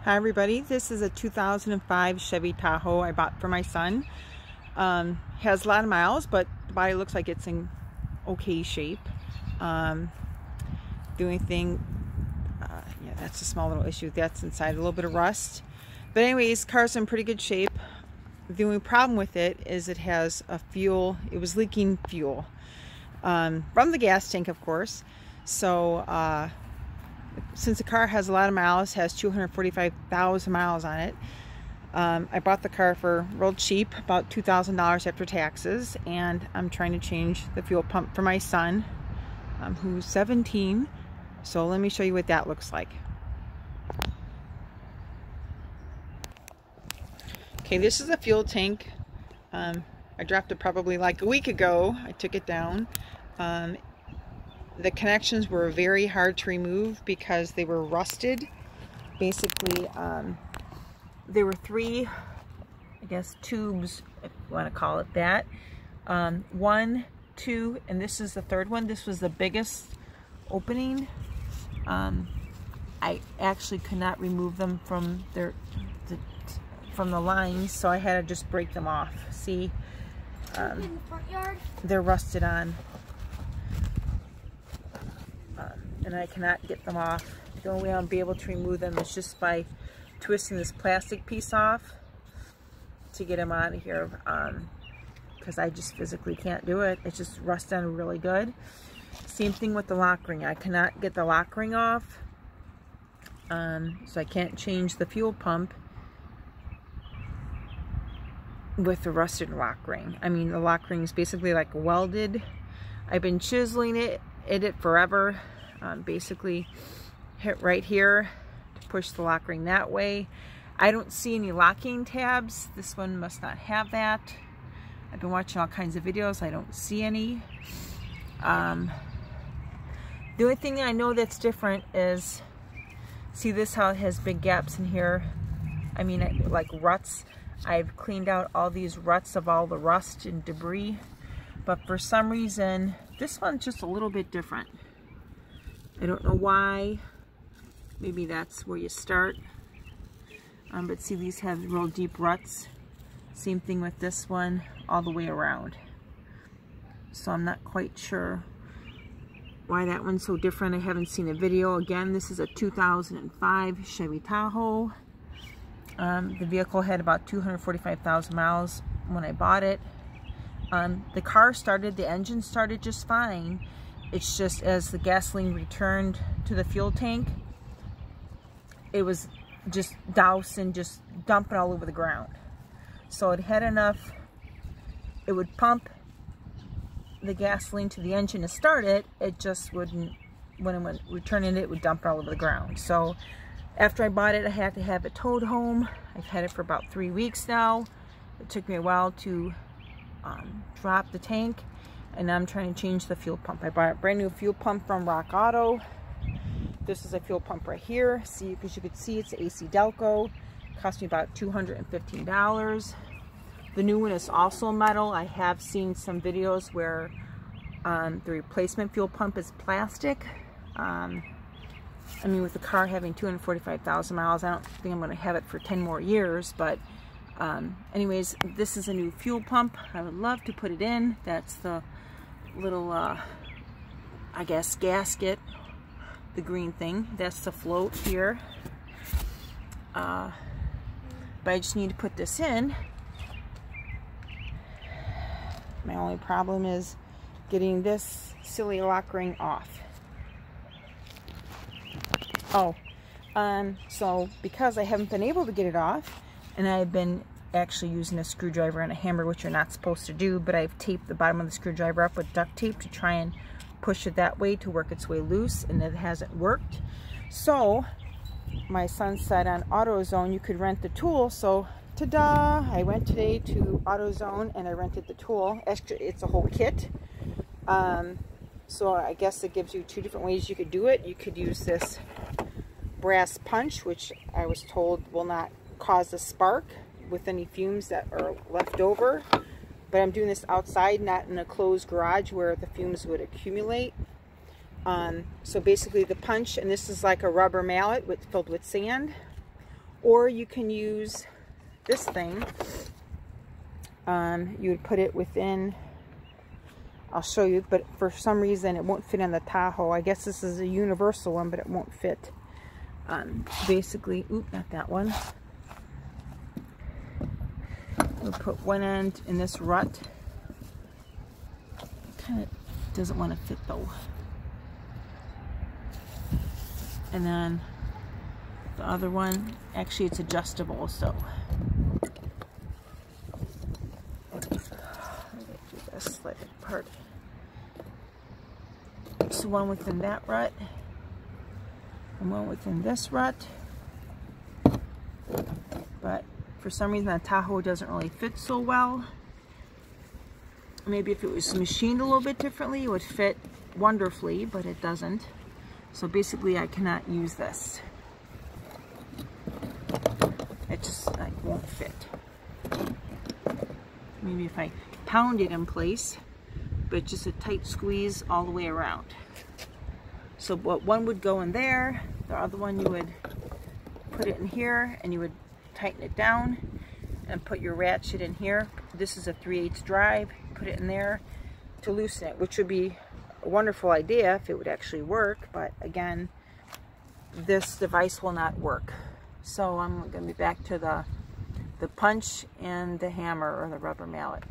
Hi everybody, this is a 2005 Chevy Tahoe I bought for my son. Has a lot of miles, but the body looks like it's in okay shape. The only thing, yeah, that's a small little issue. That's inside, a little bit of rust. But anyways, car's in pretty good shape. The only problem with it is it has a fuel, it was leaking fuel from the gas tank, of course. So since the car has a lot of miles, has 245,000 miles on it, I bought the car for real cheap, about $2,000 after taxes, and I'm trying to change the fuel pump for my son, who's 17. So let me show you what that looks like. Okay, this is a fuel tank. I dropped it probably like a week ago. I took it down. The connections were very hard to remove because they were rusted. Basically, there were three, I guess, tubes, if you want to call it that. 1, 2, and this is the third one. This was the biggest opening. I actually could not remove them from from the lines, so I had to just break them off. See, in the front yard? They're rusted on. And I cannot get them off. The only way I'll be able to remove them is just by twisting this plastic piece off to get them out of here, because I just physically can't do it. It's just rusted on really good. Same thing with the lock ring. I cannot get the lock ring off, so I can't change the fuel pump with the rusted lock ring. I mean, the lock ring is basically like welded. I've been chiseling it forever. Basically hit right here to push the lock ring that way. I don't see any locking tabs. This one must not have that. I've been watching all kinds of videos. I don't see any. The only thing I know that's different is, see this, how it has big gaps in here. I mean, like ruts. I've cleaned out all these ruts of all the rust and debris, but for some reason this one's just a little bit different. I don't know why. Maybe that's where you start. But see, these have real deep ruts. Same thing with this one, all the way around. So I'm not quite sure why that one's so different. I haven't seen a video. Again, this is a 2005 Chevy Tahoe. The vehicle had about 245,000 miles when I bought it. The car started, the engine started just fine. It's just as the gasoline returned to the fuel tank, it was just doused and just dumping all over the ground. So it had enough, it would pump the gasoline to the engine to start it, it just wouldn't, when it went returning it would dump it all over the ground. So after I bought it, I had to have it towed home. I've had it for about 3 weeks now. It took me a while to drop the tank, and I'm trying to change the fuel pump. I bought a brand new fuel pump from Rock Auto. This is a fuel pump right here. See, because you could see it's AC Delco. It cost me about $215. The new one is also metal. I have seen some videos where the replacement fuel pump is plastic. I mean, with the car having 245,000 miles, I don't think I'm going to have it for 10 more years, but anyways, this is a new fuel pump. I would love to put it in. That's the little, I guess, gasket, the green thing. That's the float here. But I just need to put this in. My only problem is getting this silly lock ring off. Oh, so because I haven't been able to get it off, and I've been actually using a screwdriver and a hammer, which you're not supposed to do, but I've taped the bottom of the screwdriver up with duct tape to try and push it that way to work its way loose, and it hasn't worked. So my son said on AutoZone you could rent the tool, so ta-da! I went today to AutoZone and I rented the tool. Actually, it's a whole kit. So I guess it gives you 2 different ways you could do it. You could use this brass punch, which I was told will not cause a spark with any fumes that are left over. But I'm doing this outside, not in a closed garage where the fumes would accumulate. So basically the punch, and this is like a rubber mallet filled with sand, Or you can use this thing. You would put it within, I'll show you, but for some reason it won't fit on the Tahoe. I guess this is a universal one, but it won't fit. Basically, oop, not that one. We'll put one end in this rut. Kind of doesn't want to fit though. And then the other one, actually it's adjustable, so let me do this, slide it apart. So one within that rut, and one within this rut. But for some reason the Tahoe doesn't really fit so well. Maybe if it was machined a little bit differently, it would fit wonderfully, but it doesn't. So basically I cannot use this. It just like won't fit. Maybe if I pound it in place, but just a tight squeeze all the way around. So what one would go in there, the other one you would put it in here, and you would tighten it down and put your ratchet in here. This is a 3/8 drive. Put it in there to loosen it, which would be a wonderful idea if it would actually work, but again, this device will not work. So I'm going to be back to the punch and the hammer or the rubber mallet.